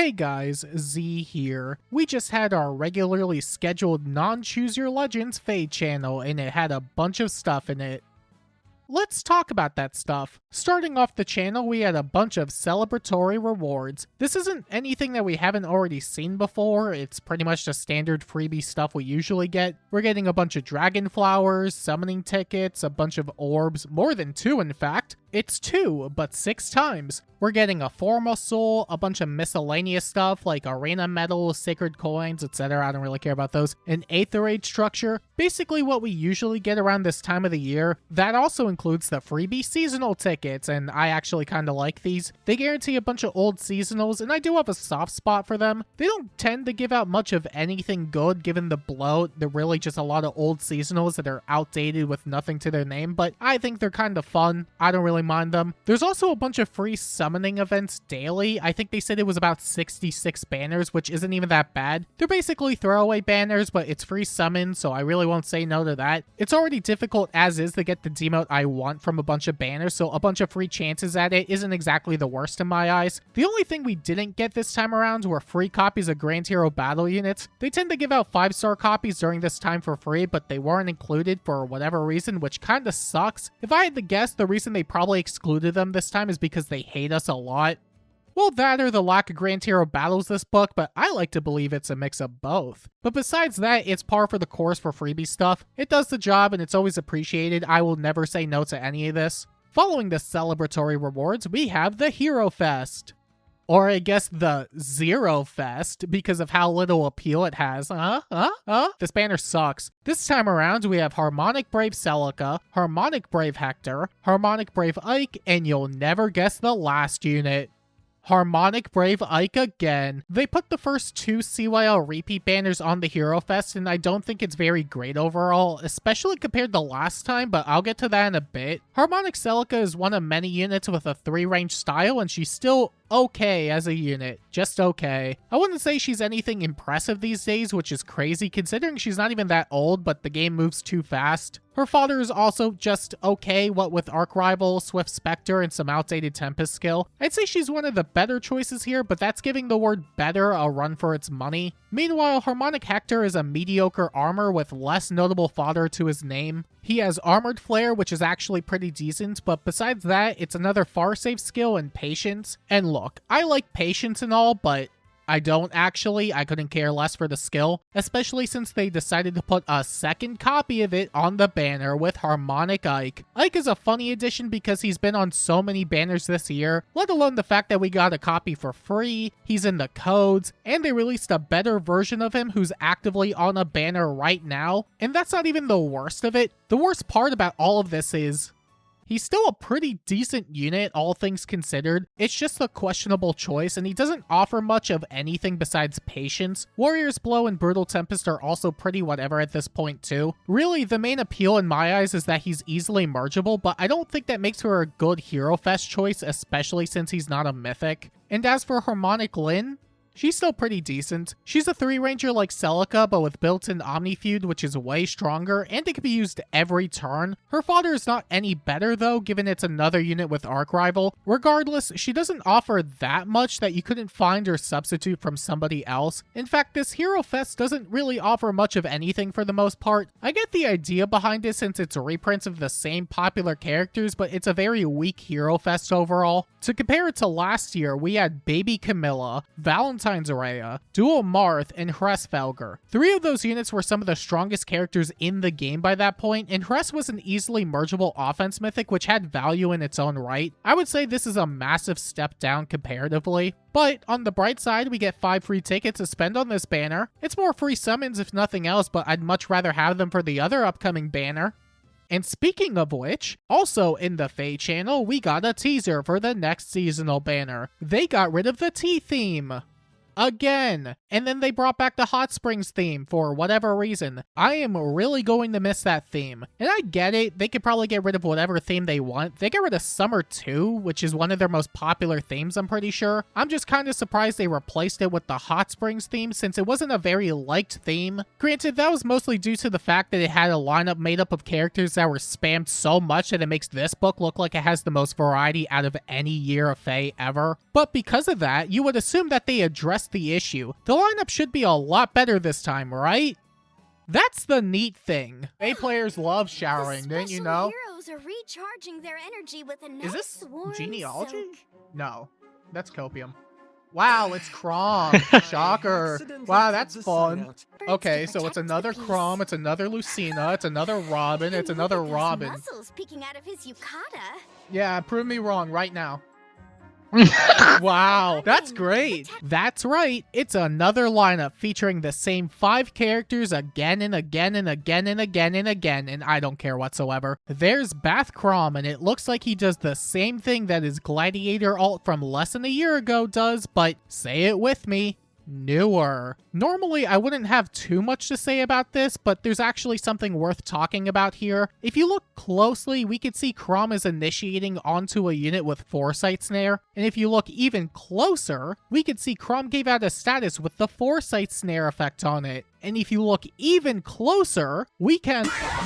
Hey guys, Z here. We just had our regularly scheduled non-choose your legends FEH channel and it had a bunch of stuff in it. Let's talk about that stuff. Starting off the channel, we had a bunch of celebratory rewards. This isn't anything that we haven't already seen before. It's pretty much the standard freebie stuff we usually get. We're getting a bunch of dragon flowers, summoning tickets, a bunch of orbs, more than 2 in fact. It's 2, but 6 times. We're getting a formal soul, a bunch of miscellaneous stuff like arena medals, sacred coins, etc. I don't really care about those. An Aether Age structure, basically what we usually get around this time of the year. That also includes the freebie seasonal tickets, and I actually kind of like these. They guarantee a bunch of old seasonals, and I do have a soft spot for them. They don't tend to give out much of anything good given the bloat. They're really just a lot of old seasonals that are outdated with nothing to their name, but I think they're kind of fun. I don't really mind them. There's also a bunch of free summoning events daily. I think they said it was about 66 banners, which isn't even that bad. They're basically throwaway banners, but it's free summon, so I really won't say no to that. It's already difficult as is to get the demote I want from a bunch of banners, so a bunch of free chances at it isn't exactly the worst in my eyes. The only thing we didn't get this time around were free copies of Grand Hero Battle units. They tend to give out 5-star copies during this time for free, but they weren't included for whatever reason, which kinda sucks. If I had to guess, the reason they probably excluded them this time is because they hate us a lot. Well, that or the lack of Grand Hero battles this book, but I like to believe it's a mix of both. But besides that, it's par for the course for freebie stuff. It does the job and it's always appreciated. I will never say no to any of this. Following the celebratory rewards, we have the Hero Fest. Or I guess the Zero Fest, because of how little appeal it has. This banner sucks. This time around, we have Harmonic Brave Celica, Harmonic Brave Hector, Harmonic Brave Ike, and you'll never guess the last unit. Harmonic Brave Ike again. They put the first 2 CYL repeat banners on the Hero Fest, and I don't think it's very great overall, especially compared to last time, but I'll get to that in a bit. Harmonic Celica is one of many units with a 3-range style, and she's still okay as a unit. Just okay. I wouldn't say she's anything impressive these days, which is crazy considering she's not even that old, but the game moves too fast. Her fodder is also just okay, what with Arc Rival, Swift Spectre, and some outdated Tempest skill. I'd say she's one of the better choices here, but that's giving the word better a run for its money. Meanwhile, Harmonic Hector is a mediocre armor with less notable fodder to his name. He has Armored Flare, which is actually pretty decent, but besides that, it's another far save skill and Patience. And look, I like Patience and all, but I don't actually. I couldn't care less for the skill, especially since they decided to put a second copy of it on the banner with Harmonic Ike. Ike is a funny addition because he's been on so many banners this year, let alone the fact that we got a copy for free, he's in the codes, and they released a better version of him who's actively on a banner right now. And that's not even the worst of it. The worst part about all of this is he's still a pretty decent unit, all things considered. It's just a questionable choice, and he doesn't offer much of anything besides Patience. Warrior's Blow and Brutal Tempest are also pretty whatever at this point too. Really, the main appeal in my eyes is that he's easily mergeable, but I don't think that makes her a good Hero Fest choice, especially since he's not a mythic. And as for Harmonic Lyn, she's still pretty decent. She's a 3-ranger like Celica, but with built-in Omnifeud, which is way stronger, and it can be used every turn. Her fodder is not any better though, given it's another unit with Arc Rival. Regardless, she doesn't offer that much that you couldn't find or substitute from somebody else. In fact, this Hero Fest doesn't really offer much of anything for the most part. I get the idea behind it since it's reprints of the same popular characters, but it's a very weak Hero Fest overall. To compare it to last year, we had Baby Camilla, Valentine's Araya, Dual Marth, and Hresfelger. 3 of those units were some of the strongest characters in the game by that point, and Hres was an easily mergeable offense mythic which had value in its own right. I would say this is a massive step down comparatively. But on the bright side, we get 5 free tickets to spend on this banner. It's more free summons if nothing else, but I'd much rather have them for the other upcoming banner. And speaking of which, also in the FEH channel, we got a teaser for the next seasonal banner. They got rid of the tea theme. again. And then they brought back the Hot Springs theme for whatever reason. I am really going to miss that theme. And I get it, they could probably get rid of whatever theme they want. They get rid of Summer 2, which is one of their most popular themes, I'm pretty sure. I'm just kind of surprised they replaced it with the Hot Springs theme since it wasn't a very liked theme. Granted, that was mostly due to the fact that it had a lineup made up of characters that were spammed so much that it makes this book look like it has the most variety out of any year of Fae ever. But because of that, you would assume that they addressed the issue. The lineup should be a lot better this time, right? That's the neat thing. Fae players love showering, didn't you know? Heroes are recharging their energy with a nice Is this warm genealogy? soak. No, that's copium. Wow, it's Crom. Shocker. Wow, that's fun. Okay, so it's another Crom, it's another Lucina, it's another Robin, it's another Robin. Muscles peeking out of his yukata. Yeah, prove me wrong right now. Wow, that's great. That's right, it's another lineup featuring the same 5 characters again and again and again and again and again, and I don't care whatsoever. There's Bath Crom, and it looks like he does the same thing that his Gladiator alt from less than a year ago does, but say it with me. Newer. Normally, I wouldn't have too much to say about this, but there's actually something worth talking about here. If you look closely, we could see Crom is initiating onto a unit with Foresight Snare, and if you look even closer, we could see Crom gave out a status with the Foresight Snare effect on it. And if you look even closer,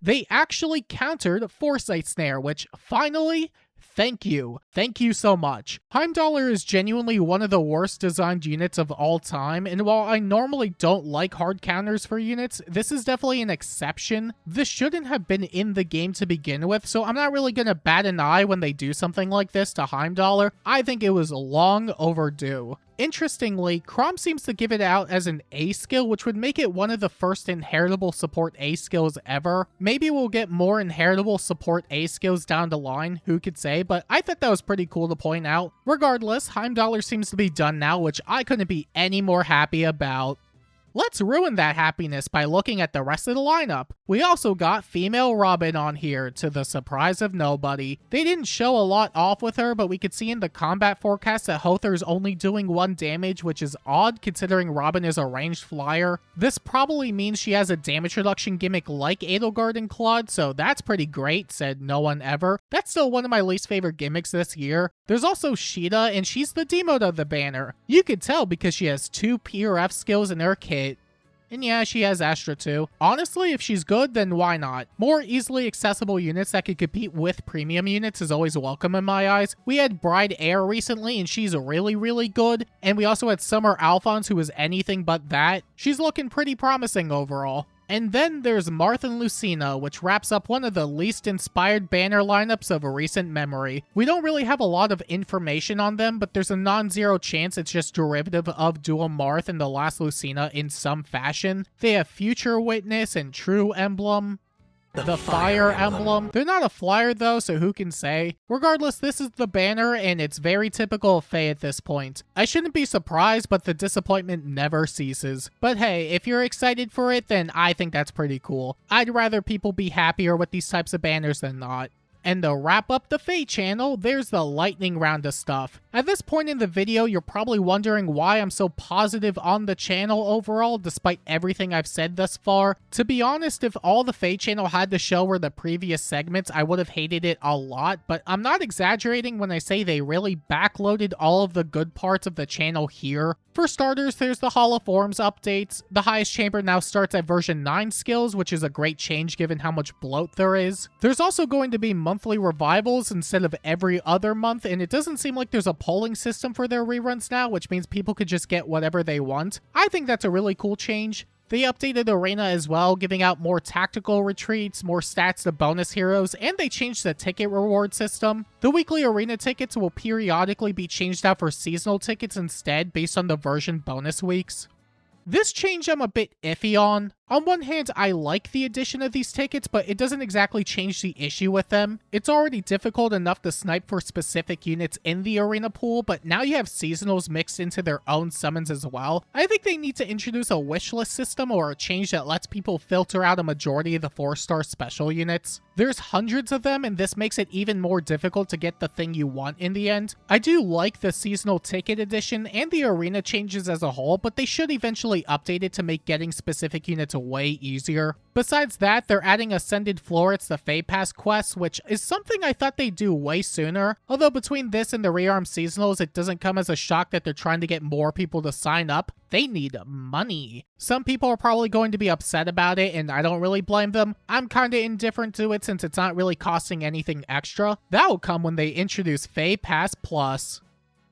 they actually countered Foresight Snare, which finally, thank you. Thank you so much. Heimdallr is genuinely one of the worst designed units of all time, and while I normally don't like hard counters for units, this is definitely an exception. This shouldn't have been in the game to begin with, so I'm not really gonna bat an eye when they do something like this to Heimdallr. I think it was long overdue. Interestingly, Crom seems to give it out as an A skill, which would make it one of the first inheritable support A skills ever. Maybe we'll get more inheritable support A skills down the line, who could say, but I thought that was pretty cool to point out. Regardless, Heimdallr seems to be done now, which I couldn't be any more happy about. Let's ruin that happiness by looking at the rest of the lineup. We also got female Robin on here, to the surprise of nobody. They didn't show a lot off with her, but we could see in the combat forecast that Hother's only doing 1 damage, which is odd considering Robin is a ranged flyer. This probably means she has a damage reduction gimmick like Edelgard and Claude, so that's pretty great, said no one ever. That's still one of my least favorite gimmicks this year. There's also Sheeta, and she's the demote of the banner. You could tell because she has 2 PRF skills in her kit. And yeah, she has Astra too. Honestly, if she's good, then why not? More easily accessible units that could compete with premium units is always welcome in my eyes. We had Bride Air recently, and she's really, really good. And we also had Summer Alphonse, who is anything but that. She's looking pretty promising overall. And then there's Marth and Lucina, which wraps up one of the least inspired banner lineups of recent memory. We don't really have a lot of information on them, but there's a non-zero chance it's just derivative of Dual Marth and the last Lucina in some fashion. They have Future Witness and True Emblem. The Fire Emblem. They're not a flyer though, so who can say? Regardless, this is the banner, and it's very typical of Fae at this point. I shouldn't be surprised, but the disappointment never ceases. But hey, if you're excited for it, then I think that's pretty cool. I'd rather people be happier with these types of banners than not. And to wrap up the FEH channel, there's the lightning round of stuff. At this point in the video, you're probably wondering why I'm so positive on the channel overall, despite everything I've said thus far. To be honest, if all the FEH channel had to show were the previous segments, I would have hated it a lot, but I'm not exaggerating when I say they really backloaded all of the good parts of the channel here. For starters, there's the Hall of Forms updates. The highest chamber now starts at version 9 skills, which is a great change given how much bloat there is. There's also going to be monthly revivals instead of every other month, and it doesn't seem like there's a polling system for their reruns now, which means people could just get whatever they want. I think that's a really cool change. They updated Arena as well, giving out more tactical retreats, more stats to bonus heroes, and they changed the ticket reward system. The weekly Arena tickets will periodically be changed out for seasonal tickets instead based on the version bonus weeks. This change I'm a bit iffy on. On one hand, I like the addition of these tickets, but it doesn't exactly change the issue with them. It's already difficult enough to snipe for specific units in the arena pool, but now you have seasonals mixed into their own summons as well. I think they need to introduce a wishlist system or a change that lets people filter out a majority of the 4-star special units. There's hundreds of them, and this makes it even more difficult to get the thing you want in the end. I do like the seasonal ticket edition and the arena changes as a whole, but they should eventually update it to make getting specific units way easier. Besides that, they're adding Ascended Florets, the Fey Pass quest, which is something I thought they'd do way sooner. Although between this and the rearm seasonals, it doesn't come as a shock that they're trying to get more people to sign up. They need money. Some people are probably going to be upset about it, and I don't really blame them. I'm kinda indifferent to it since it's not really costing anything extra. That'll come when they introduce Fey Pass Plus.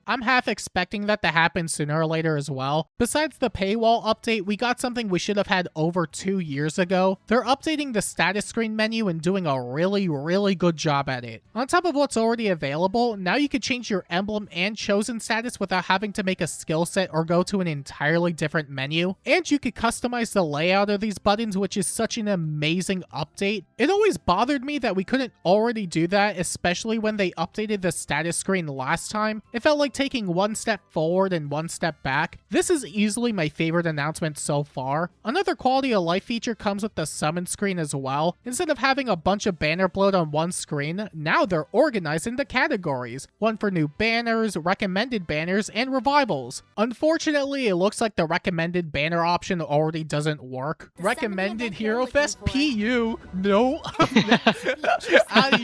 I'm half expecting that to happen sooner or later as well. Besides the paywall update, we got something we should have had over 2 years ago. They're updating the status screen menu and doing a really good job at it. On top of what's already available, now you can change your emblem and chosen status without having to make a skill set or go to an entirely different menu. And you could customize the layout of these buttons, which is such an amazing update. It always bothered me that we couldn't already do that, especially when they updated the status screen last time. It felt like taking one step forward and one step back. This is easily my favorite announcement so far. Another quality of life feature comes with the summon screen as well. Instead of having a bunch of banner bloat on one screen, now they're organized into categories. One for new banners, recommended banners, and revivals. Unfortunately, it looks like the recommended banner option already doesn't work. Recommended Hero Fest PU. No.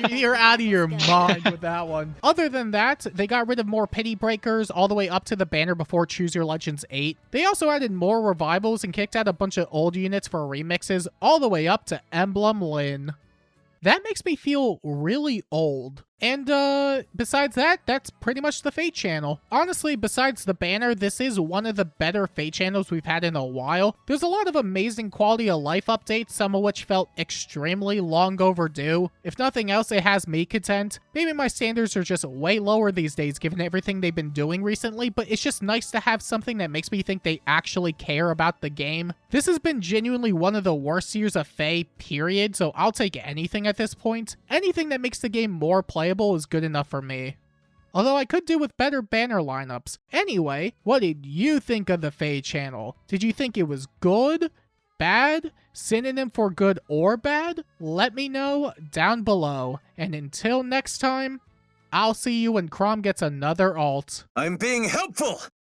You're out of your mind with that one. Other than that, they got rid of more pity breakers all the way up to the banner before Choose Your Legends 8. They also added more revivals and kicked out a bunch of old units for remixes all the way up to Emblem Lin. That makes me feel really old. And, besides that, that's pretty much the Fate channel. Honestly, besides the banner, this is one of the better Fate channels we've had in a while. There's a lot of amazing quality of life updates, some of which felt extremely long overdue. If nothing else, it has me content. Maybe my standards are just way lower these days given everything they've been doing recently, but it's just nice to have something that makes me think they actually care about the game. This has been genuinely one of the worst years of Fae, period, so I'll take anything at this point. Anything that makes the game more playable is good enough for me. Although I could do with better banner lineups. Anyway, what did you think of the Fae channel? Did you think it was good? Bad? Synonym for good or bad? Let me know down below. And until next time, I'll see you when Chrom gets another alt. I'm being helpful!